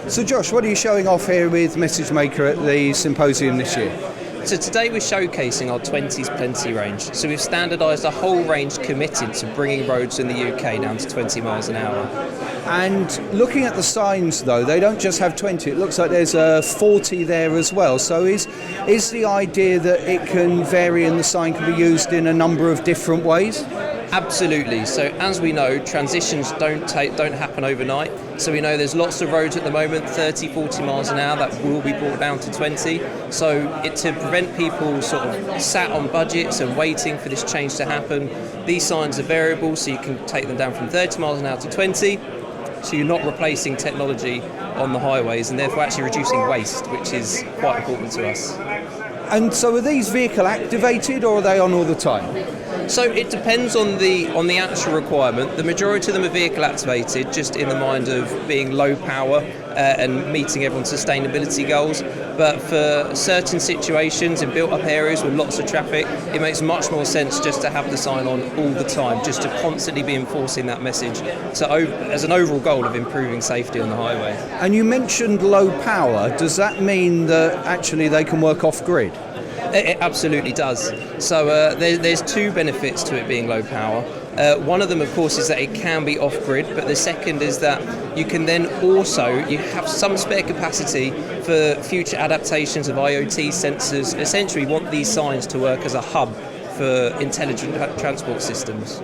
So Josh, what are you showing off here with Messagemaker at the Symposium this year? So today we're showcasing our 20s Plenty range. So we've standardised a whole range committed to bringing roads in the UK down to 20 miles an hour. And looking at the signs though, they don't just have 20, it looks like there's a 40 there as well. So is the idea that it can vary and the sign can be used in a number of different ways? Absolutely. So as we know, transitions don't happen overnight. So we know there's lots of roads at the moment, 30, 40 miles an hour, that will be brought down to 20. So to prevent people sort of sat on budgets and waiting for this change to happen, these signs are variable, so you can take them down from 30 miles an hour to 20. So you're not replacing technology on the highways and therefore actually reducing waste, which is quite important to us. And so are these vehicle activated or are they on all the time? So it depends on the actual requirement. The majority of them are vehicle activated, just in the mind of being low power and meeting everyone's sustainability goals. But for certain situations in built up areas with lots of traffic, it makes much more sense just to have the sign on all the time, just to constantly be enforcing that message. So as an overall goal of improving safety on the highway. And you mentioned low power. Does that mean that actually they can work off grid? It absolutely does. So there's two benefits to it being low power. One of them, of course, is that it can be off-grid, but the second is that you can then also, you have some spare capacity for future adaptations of IoT sensors. Essentially, you want these signs to work as a hub for intelligent transport systems.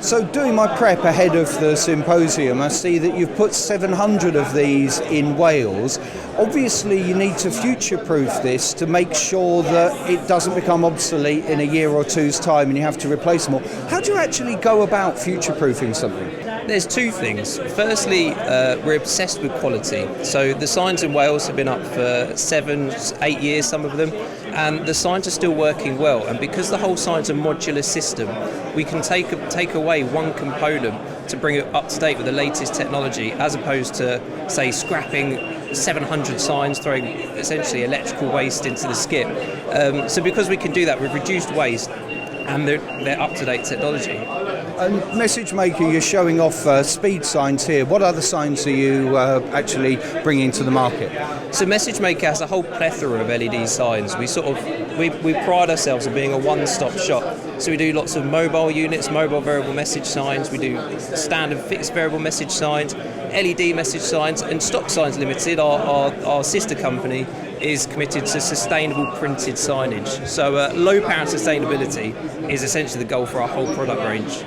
So doing my prep ahead of the symposium, I see that you've put 700 of these in Wales. Obviously you need to future-proof this to make sure that it doesn't become obsolete in a year or two's time and you have to replace them all. How do you actually go about future-proofing something? There's two things. Firstly, we're obsessed with quality. So the signs in Wales have been up for 7, 8 years, some of them, and the signs are still working well. And because the whole sign's a modular system, we can take away one component to bring it up to date with the latest technology, as opposed to, say, scrapping 700 signs, throwing essentially electrical waste into the skip. So because we can do that, we've reduced waste and they're up-to-date technology. And Messagemaker, you're showing off speed signs here. What other signs are you actually bringing to the market? So Messagemaker has a whole plethora of LED signs. We pride ourselves on being a one-stop shop. So we do lots of mobile units, mobile variable message signs. We do standard fixed variable message signs, LED message signs, and Stock Signs Limited, our sister company, is committed to sustainable printed signage. So low power and sustainability is essentially the goal for our whole product range.